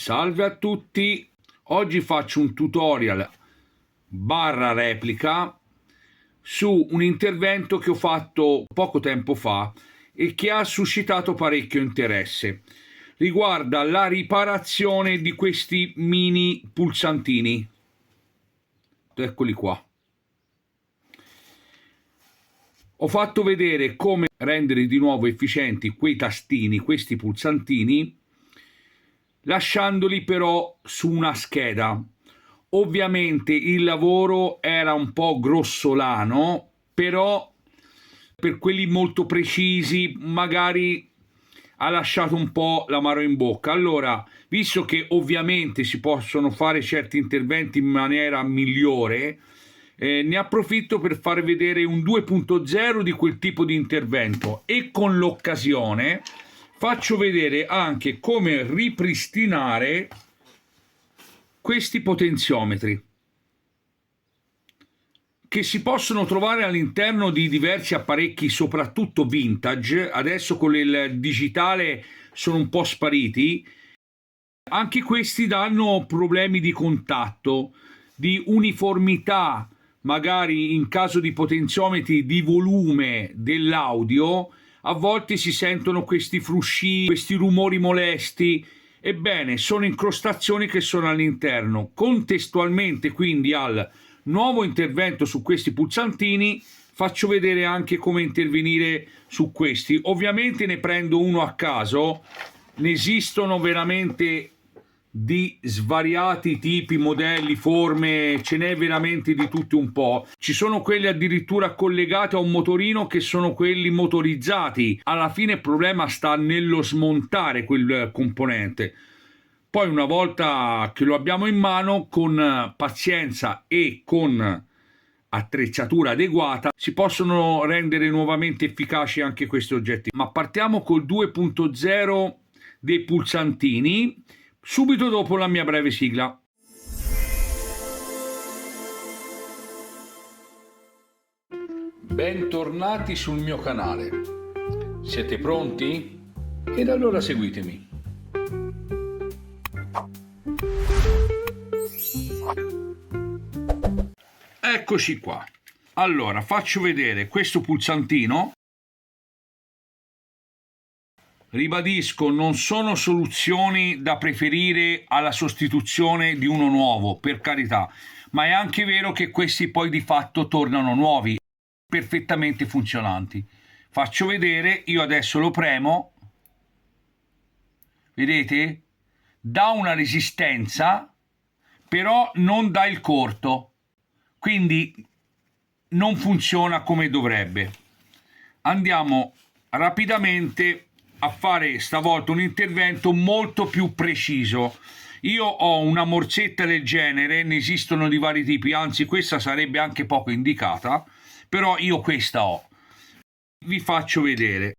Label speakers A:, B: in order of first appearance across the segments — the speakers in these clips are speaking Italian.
A: Salve a tutti, oggi faccio un tutorial barra replica su un intervento che ho fatto poco tempo fa e che ha suscitato parecchio interesse. Riguarda la riparazione di questi mini pulsantini. Eccoli qua. Ho fatto vedere come rendere di nuovo efficienti quei tastini, questi pulsantini, lasciandoli però su una scheda. Ovviamente il lavoro era un po' grossolano, però per quelli molto precisi magari ha lasciato un po' l'amaro in bocca. Allora, visto che ovviamente si possono fare certi interventi in maniera migliore, ne approfitto per far vedere un 2.0 di quel tipo di intervento e con l'occasione faccio vedere anche come ripristinare questi potenziometri che si possono trovare all'interno di diversi apparecchi, soprattutto vintage. Adesso con il digitale sono un po' spariti. Anche questi danno problemi di contatto, di uniformità, magari in caso di potenziometri di volume dell'audio. A volte si sentono questi frusci, questi rumori molesti. Ebbene, sono incrostazioni che sono all'interno. Contestualmente quindi al nuovo intervento su questi pulsantini faccio vedere anche come intervenire su questi. Ovviamente ne prendo uno a caso, ne esistono veramente di svariati tipi, modelli, forme, ce n'è veramente di tutto un po'. Ci sono quelli addirittura collegati a un motorino che sono quelli motorizzati. Alla fine il problema sta nello smontare quel componente. Poi una volta che lo abbiamo in mano, con pazienza e con attrezzatura adeguata, si possono rendere nuovamente efficaci anche questi oggetti. Ma partiamo col 2.0 dei pulsantini, subito dopo la mia breve sigla. Bentornati sul mio canale. Siete pronti? Ed allora seguitemi. Eccoci qua. Allora, faccio vedere questo pulsantino. Ribadisco, non sono soluzioni da preferire alla sostituzione di uno nuovo, per carità, ma è anche vero che questi poi di fatto tornano nuovi, perfettamente funzionanti. Faccio vedere, io adesso lo premo, vedete? Dà una resistenza, però non dà il corto, quindi non funziona come dovrebbe. Andiamo rapidamente a fare stavolta un intervento molto più preciso. Io ho una morzetta del genere, ne esistono di vari tipi, anzi questa sarebbe anche poco indicata, però io questa ho. Vi faccio vedere.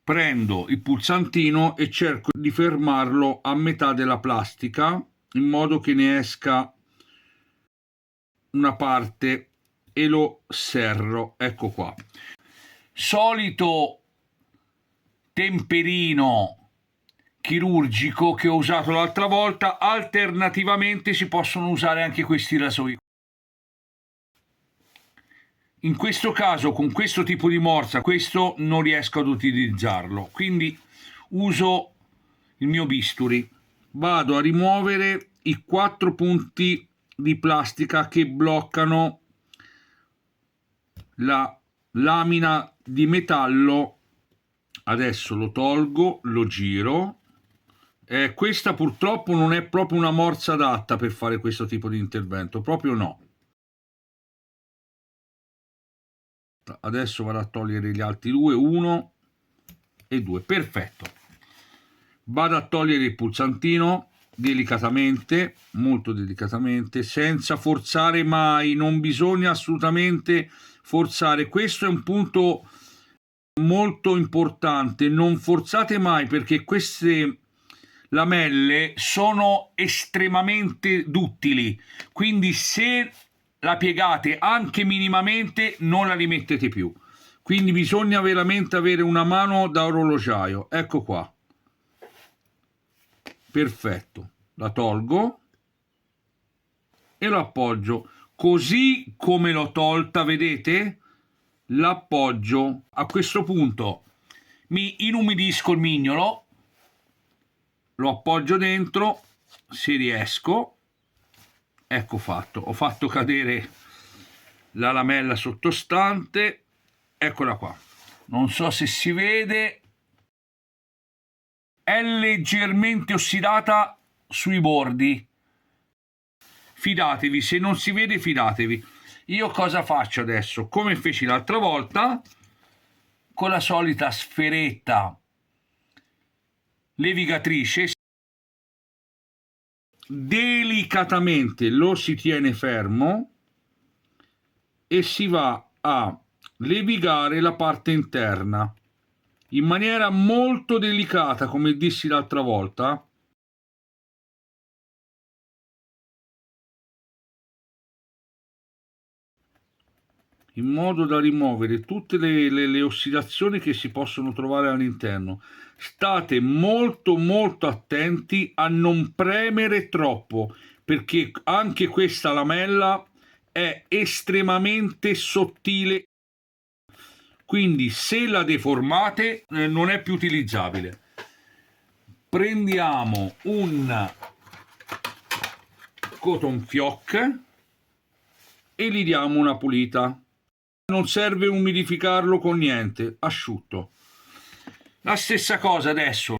A: Prendo il pulsantino e cerco di fermarlo a metà della plastica in modo che ne esca una parte e lo serro. Ecco qua. Solito temperino chirurgico che ho usato l'altra volta. Alternativamente si possono usare anche questi rasoi. In questo caso, con questo tipo di morsa, questo non riesco ad utilizzarlo, quindi uso il mio bisturi. Vado a rimuovere i 4 punti di plastica che bloccano la lamina di metallo. Adesso lo tolgo, lo giro. Questa purtroppo non è proprio una morsa adatta per fare questo tipo di intervento, proprio no. Adesso vado a togliere gli altri due, 1 e 2, perfetto. Vado a togliere il pulsantino delicatamente, molto delicatamente, senza forzare mai, non bisogna assolutamente forzare. Questo è un punto molto importante, non forzate mai, perché queste lamelle sono estremamente duttili, quindi se la piegate anche minimamente non la rimettete più, quindi bisogna veramente avere una mano da orologiaio. Ecco qua, Perfetto, la tolgo e lo appoggio così come l'ho tolta, vedete? L'appoggio. A questo punto mi inumidisco il mignolo, lo appoggio dentro se riesco. Ecco fatto, ho fatto cadere la lamella sottostante, eccola qua. Non so se si vede, è leggermente ossidata sui bordi. Fidatevi, se non si vede fidatevi. Io cosa faccio adesso? Come feci l'altra volta, con la solita sferetta levigatrice, delicatamente lo si tiene fermo e si va a levigare la parte interna in maniera molto delicata, come dissi l'altra volta. In modo da rimuovere tutte le ossidazioni che si possono trovare all'interno. State molto attenti a non premere troppo, perché anche questa lamella è estremamente sottile, quindi se la deformate non è più utilizzabile. Prendiamo un cotton fioc e gli diamo una pulita. Non serve umidificarlo con niente, asciutto. La stessa cosa adesso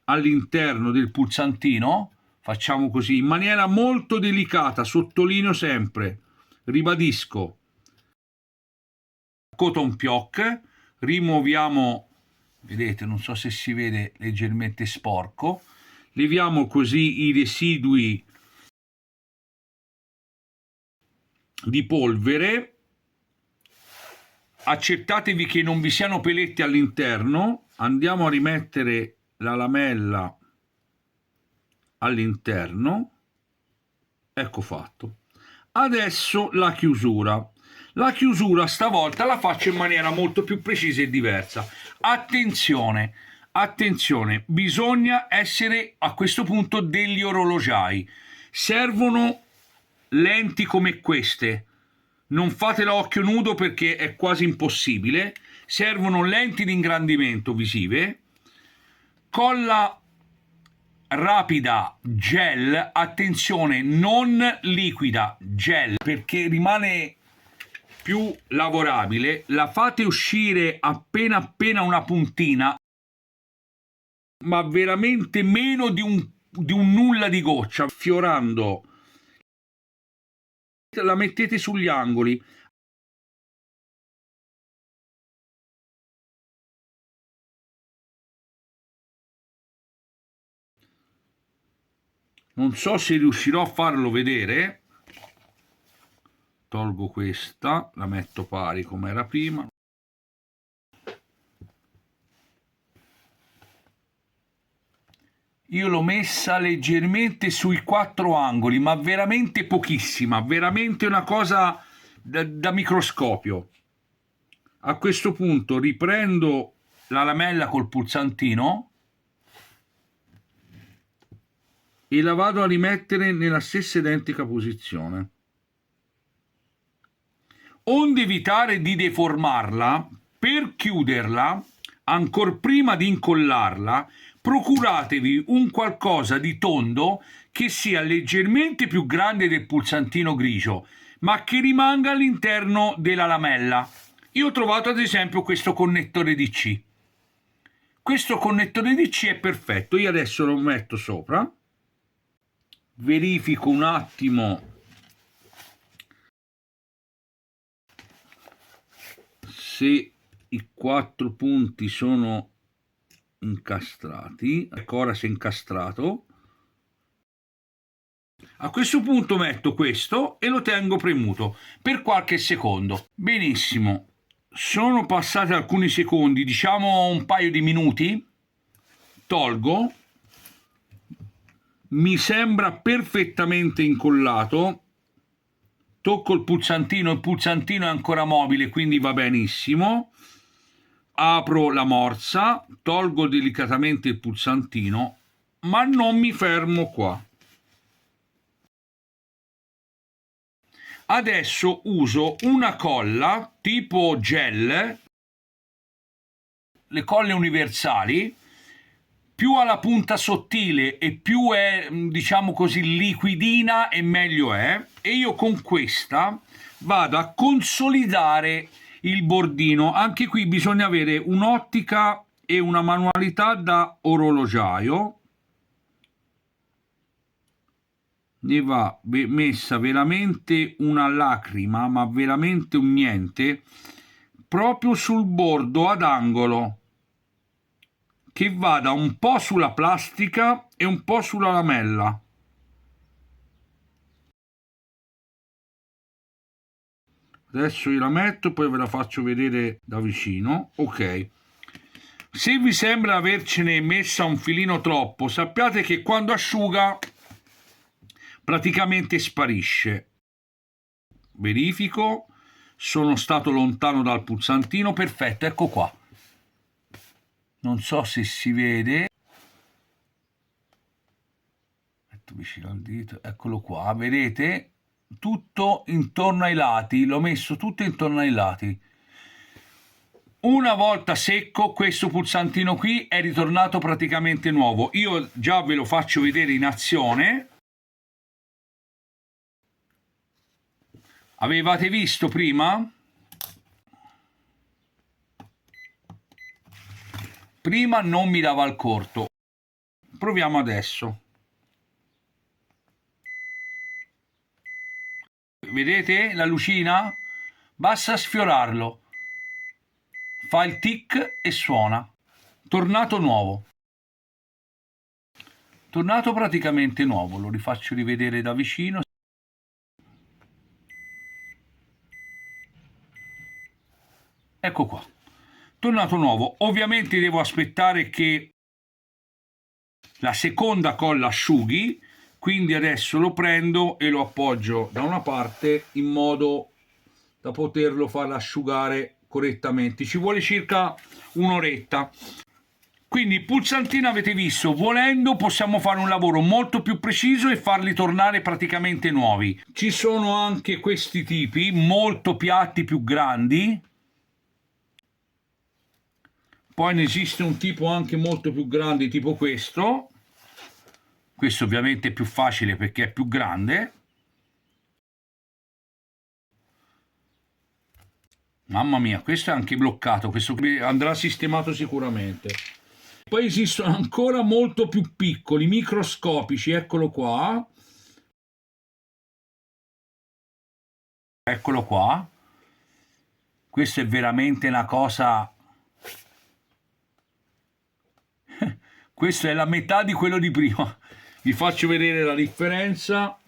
A: all'interno del pulsantino, facciamo così in maniera molto delicata, sottolineo sempre, ribadisco, cotton fioc, rimuoviamo, vedete, non so se si vede, leggermente sporco, leviamo così i residui di polvere. Accertatevi che non vi siano peletti all'interno. Andiamo a rimettere la lamella all'interno. Ecco fatto. Adesso la chiusura. La chiusura stavolta la faccio in maniera molto più precisa e diversa. Attenzione, attenzione, bisogna essere a questo punto degli orologiai. Servono lenti come queste. Non fate l'occhio nudo perché è quasi impossibile. Servono lenti di ingrandimento visive, colla rapida gel, attenzione, non liquida, gel, perché rimane più lavorabile. La fate uscire appena una puntina, ma veramente meno di un nulla di goccia, fiorando. La mettete sugli angoli. Non so se riuscirò a farlo vedere. Tolgo questa, la metto pari come era prima. Io l'ho messa leggermente sui 4 angoli, ma veramente pochissima, veramente una cosa da microscopio. A questo punto riprendo la lamella col pulsantino e la vado a rimettere nella stessa identica posizione. Onde evitare di deformarla, per chiuderla, ancor prima di incollarla, procuratevi un qualcosa di tondo che sia leggermente più grande del pulsantino grigio, ma che rimanga all'interno della lamella. Io ho trovato ad esempio questo connettore DC. Questo connettore DC è perfetto. Io adesso lo metto sopra, verifico un attimo se i 4 punti sono incastrati. Ecco, ora si è incastrato. A questo punto metto questo e lo tengo premuto per qualche secondo. Benissimo, sono passati alcuni secondi, diciamo un paio di minuti. Tolgo, mi sembra perfettamente incollato. Tocco il pulsantino è ancora mobile, quindi va benissimo. Apro la morsa, tolgo delicatamente il pulsantino ma non mi fermo qua. Adesso uso una colla tipo gel, le colle universali, più ha la punta sottile e più è, diciamo così, liquidina e meglio è. E io con questa vado a consolidare il bordino. Anche qui bisogna avere un'ottica e una manualità da orologiaio. Ne va messa veramente una lacrima, ma veramente un niente, proprio sul bordo ad angolo, che vada un po' sulla plastica e un po' sulla lamella. Adesso io la metto, poi ve la faccio vedere da vicino. Ok. Se vi sembra avercene messa un filino troppo, sappiate che quando asciuga praticamente sparisce. Verifico, sono stato lontano dal pulsantino, perfetto, ecco qua. Non so se si vede, metto vicino al dito, eccolo qua, vedete? Tutto intorno ai lati, l'ho messo tutto intorno ai lati. Una volta secco, questo pulsantino qui è ritornato praticamente nuovo. Io già ve lo faccio vedere in azione. Avevate visto prima? Prima non mi dava il corto. Proviamo adesso. Vedete la lucina? Basta sfiorarlo. Fa il tic e suona. Tornato nuovo. Tornato praticamente nuovo. Lo rifaccio rivedere da vicino. Ecco qua. Tornato nuovo. Ovviamente devo aspettare che la seconda colla asciughi, quindi adesso lo prendo e lo appoggio da una parte in modo da poterlo far asciugare correttamente. Ci vuole circa un'oretta. Quindi il pulsantino avete visto, volendo possiamo fare un lavoro molto più preciso e farli tornare praticamente nuovi. Ci sono anche questi tipi, molto piatti, più grandi. Poi ne esiste un tipo anche molto più grande, tipo questo. Questo ovviamente è più facile perché è più grande. Mamma mia, questo è anche bloccato, questo andrà sistemato sicuramente. Poi esistono ancora molto più piccoli, microscopici, eccolo qua. Eccolo qua. Questo è veramente una cosa... Questo è la metà di quello di prima. Vi faccio vedere la differenza.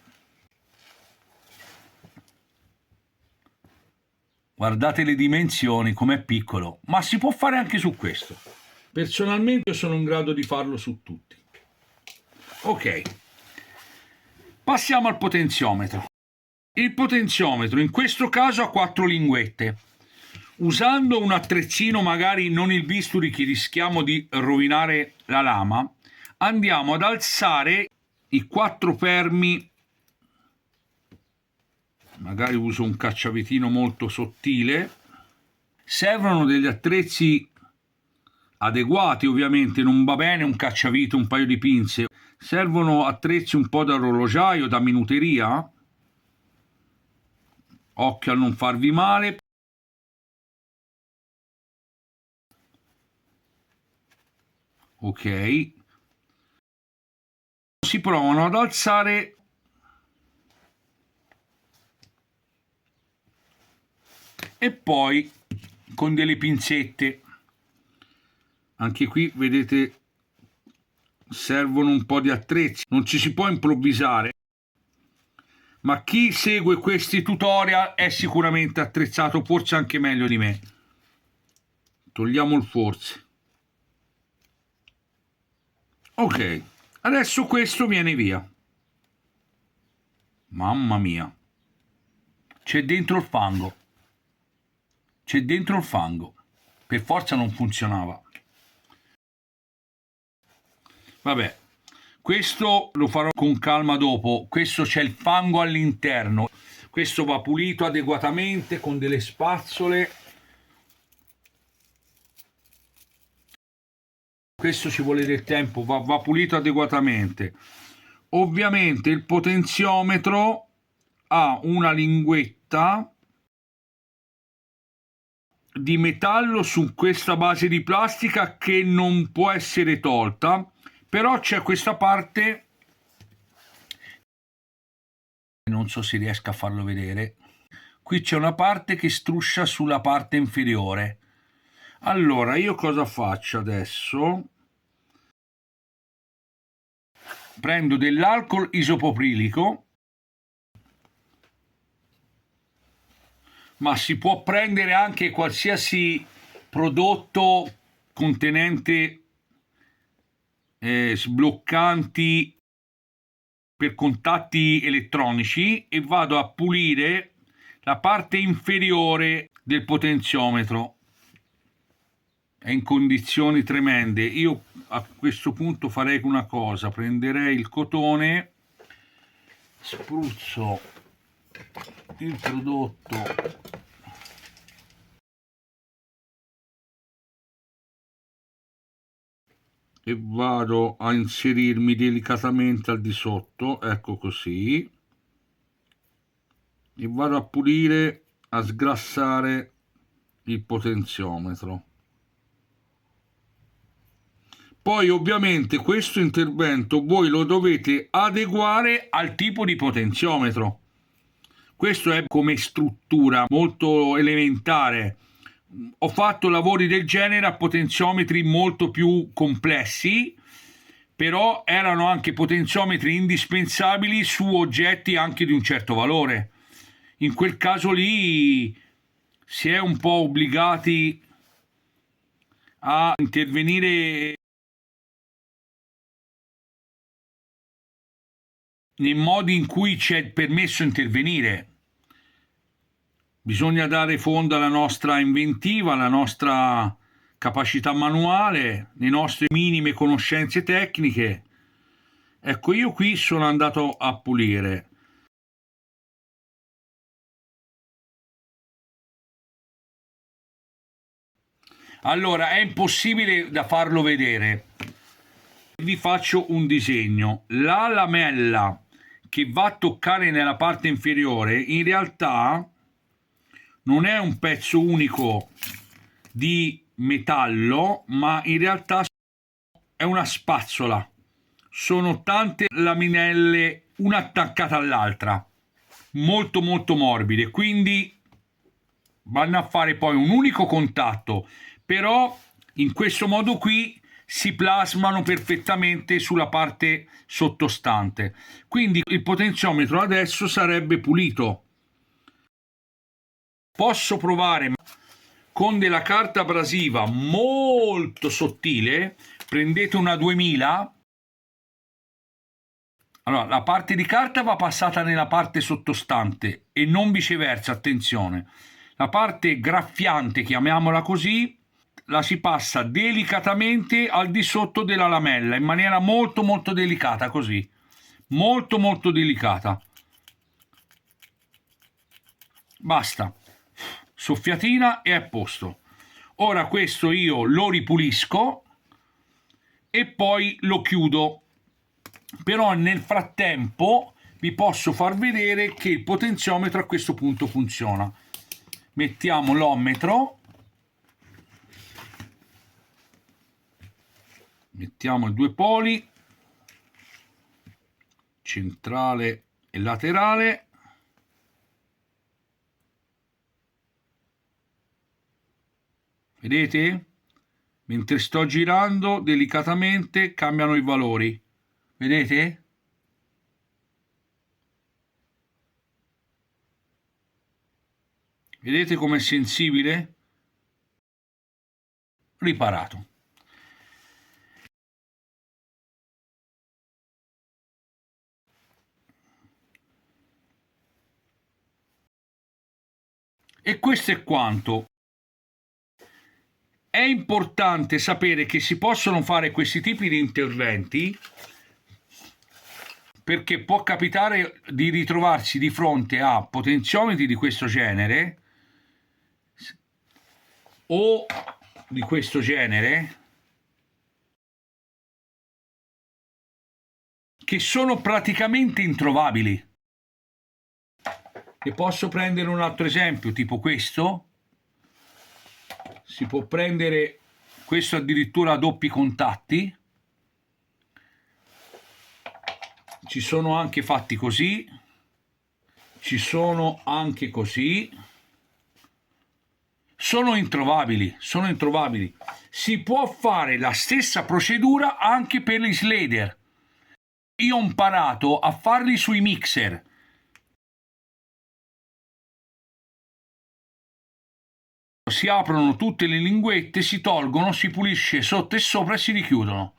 A: Guardate le dimensioni, com'è piccolo. Ma si può fare anche su questo. Personalmente sono in grado di farlo su tutti. Ok. Passiamo al potenziometro. Il potenziometro in questo caso ha 4 linguette. Usando un attrezzino, magari non il bisturi che rischiamo di rovinare la lama, andiamo ad alzare i 4 fermi. Magari uso un cacciavitino molto sottile. Servono degli attrezzi adeguati, ovviamente non va bene un cacciavite, un paio di pinze. Servono attrezzi un po' da orologiaio, da minuteria. Occhio a non farvi male. Ok. Si provano ad alzare e poi con delle pinzette. Anche qui vedete servono un po' di attrezzi, non ci si può improvvisare, ma chi segue questi tutorial è sicuramente attrezzato, forse anche meglio di me. Togliamo il forse. Ok, adesso questo viene via. Mamma mia, c'è dentro il fango. C'è dentro il fango. Per forza non funzionava. Vabbè, Questo lo farò con calma dopo. Questo c'è il fango all'interno. Questo va pulito adeguatamente con delle spazzole. Questo ci vuole del tempo, va pulito adeguatamente. Ovviamente il potenziometro ha una linguetta di metallo su questa base di plastica che non può essere tolta, però c'è questa parte, non so se riesco a farlo vedere, qui c'è una parte che struscia sulla parte inferiore. Allora io cosa faccio adesso? Prendo dell'alcol isopoprilico, ma si può prendere anche qualsiasi prodotto contenente sbloccanti per contatti elettronici, e vado a pulire la parte inferiore del potenziometro. È in condizioni tremende. Io a questo punto farei una cosa: prenderei il cotone, spruzzo il prodotto e vado a inserirmi delicatamente al di sotto, ecco così, e vado a pulire, a sgrassare il potenziometro. Poi ovviamente questo intervento voi lo dovete adeguare al tipo di potenziometro. Questo è come struttura molto elementare. Ho fatto lavori del genere a potenziometri molto più complessi, però erano anche potenziometri indispensabili su oggetti anche di un certo valore. In quel caso lì si è un po' obbligati a intervenire nei modi in cui c'è permesso intervenire. Bisogna dare fondo alla nostra inventiva, alla nostra capacità manuale, le nostre minime conoscenze tecniche. Ecco, io qui sono andato a pulire. Allora, è impossibile da farlo vedere. Vi faccio un disegno. La lamella che va a toccare nella parte inferiore in realtà non è un pezzo unico di metallo, ma in realtà è una spazzola. Sono tante laminelle una attaccata all'altra, molto molto morbide, quindi vanno a fare poi un unico contatto, però in questo modo qui si plasmano perfettamente sulla parte sottostante. Quindi il potenziometro adesso sarebbe pulito. Posso provare con della carta abrasiva molto sottile. Prendete una 2000. Allora, la parte di carta va passata nella parte sottostante e non viceversa, attenzione. La parte graffiante, chiamiamola così, la si passa delicatamente al di sotto della lamella, in maniera molto molto delicata, così. Molto molto delicata. Basta. Soffiatina e a posto. Ora questo io lo ripulisco e poi lo chiudo. Però nel frattempo vi posso far vedere che il potenziometro a questo punto funziona. Mettiamo l'ometro, mettiamo i due poli, centrale e laterale, vedete? Mentre sto girando delicatamente cambiano i valori, vedete? Vedete com'è sensibile? Riparato. E questo è quanto. È importante sapere che si possono fare questi tipi di interventi perché può capitare di ritrovarsi di fronte a potenziometri di questo genere o di questo genere che sono praticamente introvabili. E posso prendere un altro esempio, tipo questo. Si può prendere questo addirittura a doppi contatti. Ci sono anche fatti così, ci sono anche così. Sono introvabili, sono introvabili. Si può fare la stessa procedura anche per gli slider. Io ho imparato a farli sui mixer. Si aprono tutte le linguette, si tolgono, si pulisce sotto e sopra e si richiudono.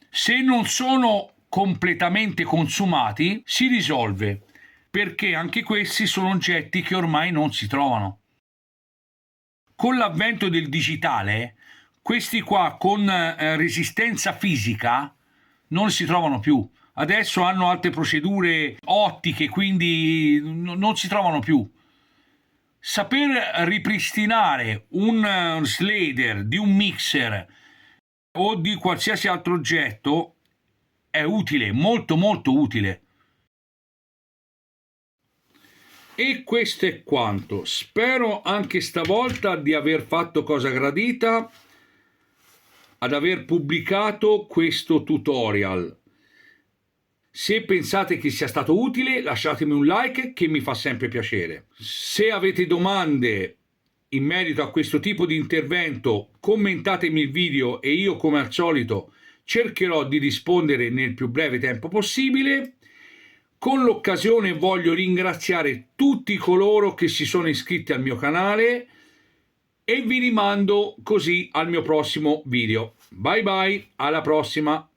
A: Se non sono completamente consumati, si risolve, perché anche questi sono oggetti che ormai non si trovano. Con l'avvento del digitale, questi qua con resistenza fisica non si trovano più. Adesso hanno altre procedure ottiche, quindi non si trovano più. Saper ripristinare un slider di un mixer o di qualsiasi altro oggetto è utile, molto molto utile. E questo è quanto. Spero anche stavolta di aver fatto cosa gradita, ad aver pubblicato questo tutorial. Se pensate che sia stato utile, lasciatemi un like che mi fa sempre piacere. Se avete domande in merito a questo tipo di intervento, commentatemi il video e io, come al solito, cercherò di rispondere nel più breve tempo possibile. Con l'occasione voglio ringraziare tutti coloro che si sono iscritti al mio canale e vi rimando così al mio prossimo video. Bye bye, alla prossima!